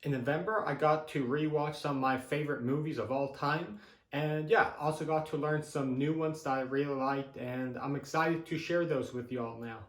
In November, I got to rewatch some of my favorite movies of all time. And yeah, also got to learn some new ones that I really liked, and I'm excited to share those with you all now.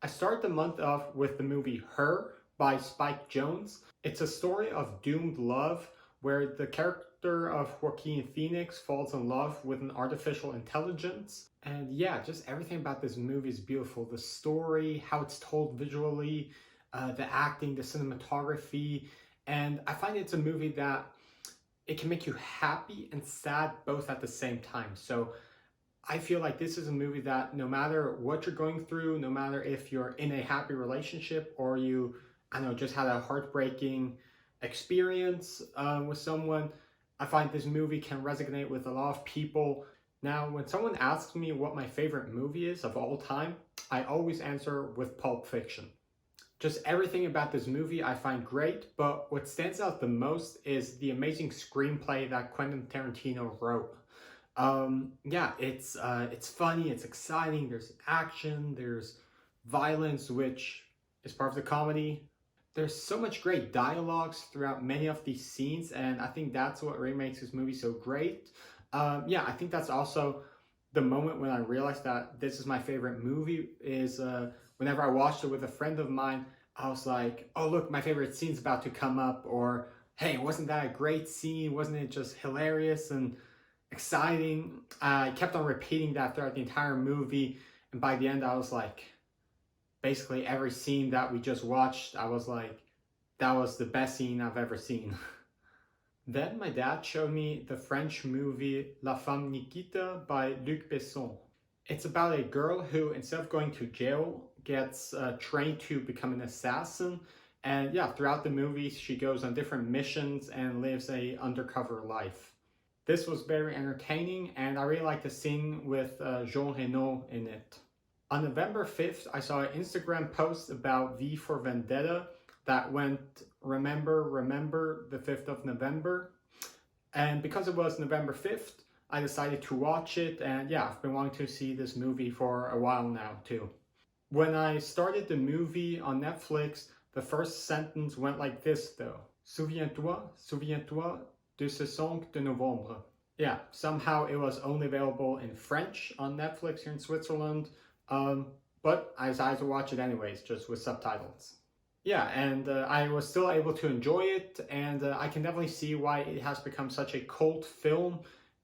I start the month off with the movie Her by Spike Jonze. It's a story of doomed love where the character of Joaquin Phoenix falls in love with an artificial intelligence. And yeah, just everything about this movie is beautiful. The story, how it's told visually, the acting, the cinematography. And I find it's a movie that it can make you happy and sad both at the same time. So I feel like this is a movie that no matter what you're going through, no matter if you're in a happy relationship or you, I don't know, just had a heartbreaking experience with someone, I find this movie can resonate with a lot of people. Now, when someone asks me what my favorite movie is of all time, I always answer with Pulp Fiction. Just everything about this movie I find great, but what stands out the most is the amazing screenplay that Quentin Tarantino wrote. Yeah, it's funny, it's exciting. There's action, there's violence, which is part of the comedy. There's so much great dialogues throughout many of these scenes, and I think that's what really makes this movie so great. Yeah, I think that's also the moment when I realized that this is my favorite movie. Is whenever I watched it with a friend of mine, I was like, "Oh, look, my favorite scene's about to come up," or "Hey, wasn't that a great scene? Wasn't it just hilarious and exciting?" I kept on repeating that throughout the entire movie, and by the end, I was like, basically every scene that we just watched, I was like, that was the best scene I've ever seen. Then my dad showed me the French movie La Femme Nikita by Luc Besson. It's about a girl who, instead of going to jail, gets trained to become an assassin. And yeah, throughout the movie, she goes on different missions and lives a undercover life. This was very entertaining, and I really liked the scene with Jean Reno in it. On November 5th, I saw an Instagram post about V for Vendetta that went remember the 5th of November. And because it was November 5th, I decided to watch it, and yeah, I've been wanting to see this movie for a while now too. When I started the movie on Netflix, the first sentence went like this though. Souviens-toi de ce 5 de novembre. Yeah, somehow it was only available in French on Netflix here in Switzerland, but I decided to watch it anyways, just with subtitles. Yeah, and I was still able to enjoy it, and I can definitely see why it has become such a cult film.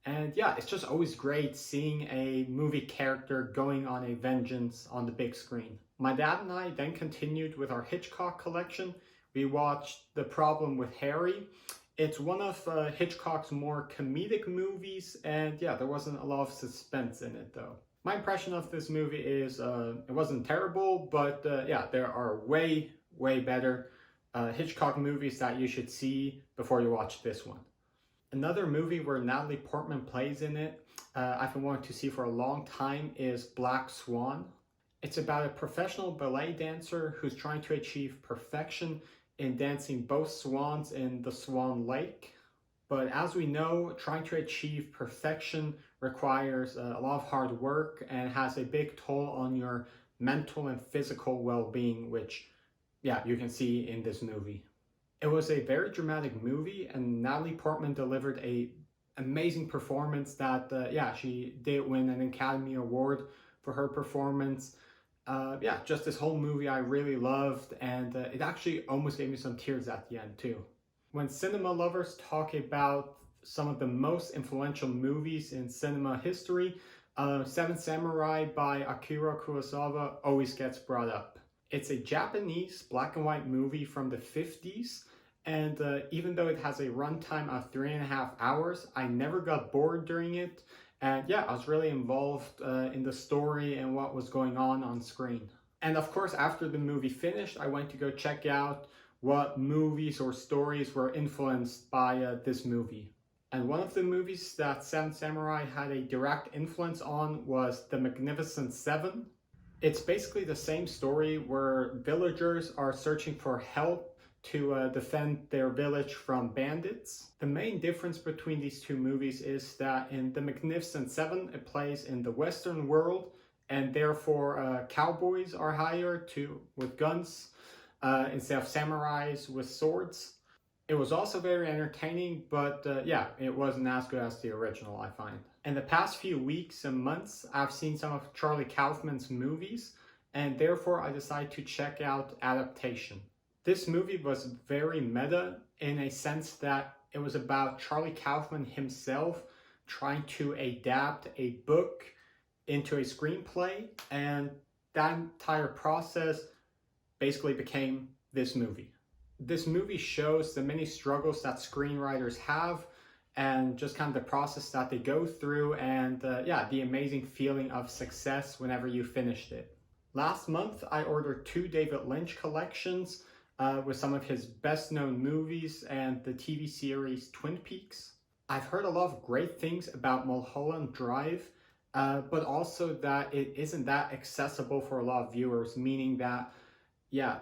And yeah, it's just always great seeing a movie character going on a vengeance on the big screen. My dad and I then continued with our Hitchcock collection. We watched The Problem with Harry. It's one of Hitchcock's more comedic movies, and yeah, there wasn't a lot of suspense in it though. My impression of this movie is it wasn't terrible, but yeah, there are way better Hitchcock movies that you should see before you watch this one. Another movie where Natalie Portman plays in it, I've been wanting to see for a long time, is Black Swan. It's about a professional ballet dancer who's trying to achieve perfection in dancing both swans in the Swan Lake. But as we know, trying to achieve perfection requires a lot of hard work and has a big toll on your mental and physical well-being, which yeah, you can see in this movie. It was a very dramatic movie, and Natalie Portman delivered a amazing performance that, yeah, she did win an Academy Award for her performance. Yeah, just this whole movie I really loved, and it actually almost gave me some tears at the end too. When cinema lovers talk about some of the most influential movies in cinema history, Seven Samurai by Akira Kurosawa always gets brought up. It's a Japanese black and white movie from the 50s, and even though it has a runtime of 3.5 hours, I never got bored during it, and yeah, I was really involved in the story and what was going on screen. And of course, after the movie finished, I went to go check out what movies or stories were influenced by this movie. And one of the movies that Seven Samurai had a direct influence on was The Magnificent Seven. It's basically the same story where villagers are searching for help to defend their village from bandits. The main difference between these two movies is that in The Magnificent Seven, it plays in the Western world, and therefore cowboys are hired with guns instead of samurais with swords. It was also very entertaining, but yeah, it wasn't as good as the original, I find. In the past few weeks and months, I've seen some of Charlie Kaufman's movies, and therefore I decided to check out Adaptation. This movie was very meta in a sense that it was about Charlie Kaufman himself trying to adapt a book into a screenplay, and that entire process basically became this movie. This movie shows the many struggles that screenwriters have and just kind of the process that they go through, and yeah, the amazing feeling of success whenever you finished it. Last month, I ordered 2 David Lynch collections with some of his best known movies and the TV series Twin Peaks. I've heard a lot of great things about Mulholland Drive, but also that it isn't that accessible for a lot of viewers, meaning that, yeah,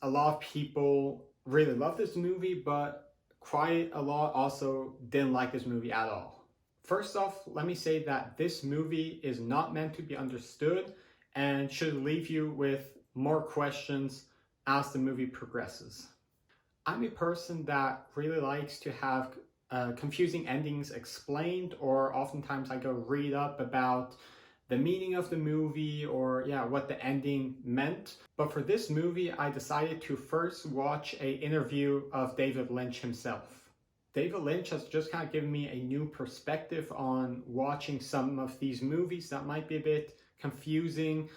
a lot of people really love this movie, but quite a lot also didn't like this movie at all. First off, let me say that this movie is not meant to be understood and should leave you with more questions as the movie progresses. I'm a person that really likes to have confusing endings explained, or oftentimes I go read up about the meaning of the movie or yeah, what the ending meant. But for this movie, I decided to first watch an interview of David Lynch himself. David Lynch has just kind of given me a new perspective on watching some of these movies that might be a bit confusing.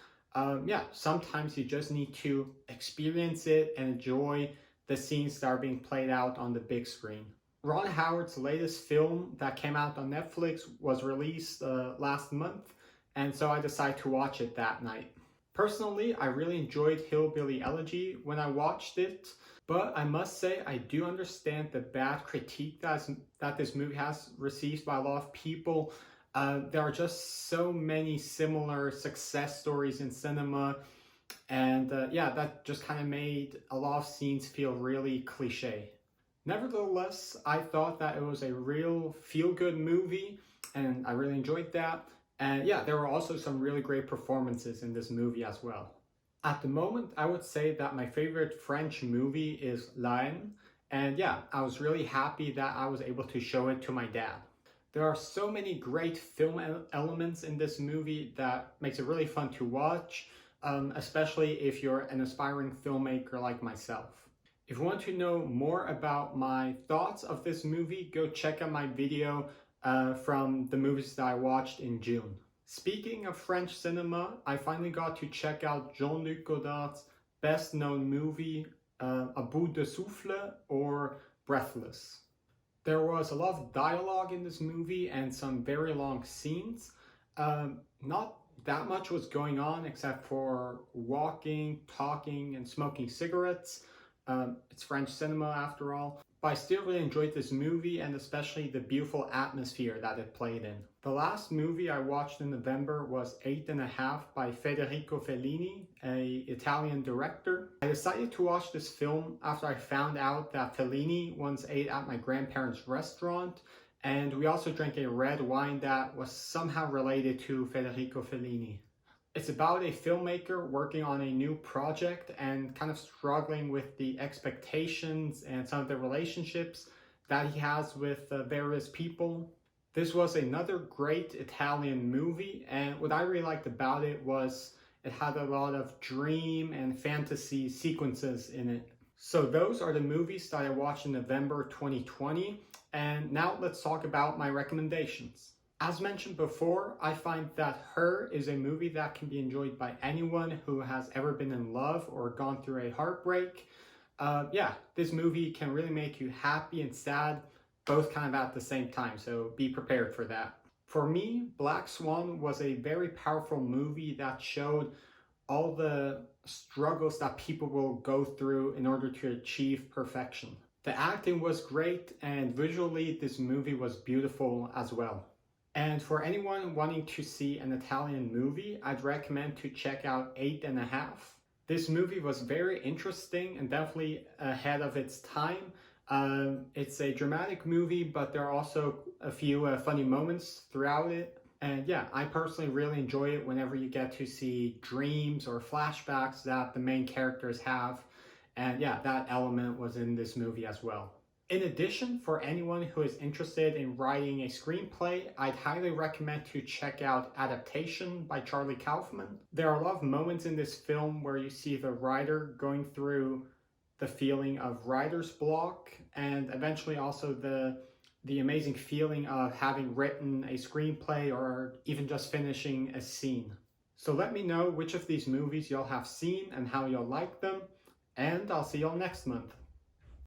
Yeah, sometimes you just need to experience it and enjoy the scenes that are being played out on the big screen. Ron Howard's latest film that came out on Netflix was released last month, and so I decided to watch it that night. Personally, I really enjoyed Hillbilly Elegy when I watched it, but I must say I do understand the bad critique that this movie has received by a lot of people. There are just so many similar success stories in cinema, and yeah, that just kind of made a lot of scenes feel really cliche. Nevertheless, I thought that it was a real feel-good movie, and I really enjoyed that. And yeah, there were also some really great performances in this movie as well. At the moment, I would say that my favorite French movie is La Haine, and yeah, I was really happy that I was able to show it to my dad. There are so many great film elements in this movie that makes it really fun to watch, especially if you're an aspiring filmmaker like myself. If you want to know more about my thoughts of this movie, go check out my video from the movies that I watched in June. Speaking of French cinema, I finally got to check out Jean-Luc Godard's best known movie, À bout de souffle, or Breathless. There was a lot of dialogue in this movie and some very long scenes. Not that much was going on except for walking, talking, and smoking cigarettes. It's French cinema after all. But I still really enjoyed this movie, and especially the beautiful atmosphere that it played in. The last movie I watched in November was 8½ by Federico Fellini, an Italian director. I decided to watch this film after I found out that Fellini once ate at my grandparents' restaurant, and we also drank a red wine that was somehow related to Federico Fellini. It's about a filmmaker working on a new project and kind of struggling with the expectations and some of the relationships that he has with various people. This was another great Italian movie, and what I really liked about it was it had a lot of dream and fantasy sequences in it. So those are the movies that I watched in November 2020, and now let's talk about my recommendations. As mentioned before, I find that Her is a movie that can be enjoyed by anyone who has ever been in love or gone through a heartbreak. Yeah, this movie can really make you happy and sad, both kind of at the same time, so be prepared for that. For me, Black Swan was a very powerful movie that showed all the struggles that people will go through in order to achieve perfection. The acting was great, and visually this movie was beautiful as well. And for anyone wanting to see an Italian movie, I'd recommend to check out 8½. This movie was very interesting and definitely ahead of its time. It's a dramatic movie, but there are also a few funny moments throughout it. And yeah, I personally really enjoy it whenever you get to see dreams or flashbacks that the main characters have. And yeah, that element was in this movie as well. In addition, for anyone who is interested in writing a screenplay, I'd highly recommend to check out Adaptation by Charlie Kaufman. There are a lot of moments in this film where you see the writer going through the feeling of writer's block, and eventually also the amazing feeling of having written a screenplay or even just finishing a scene. So let me know which of these movies y'all have seen and how y'all like them, and I'll see y'all next month.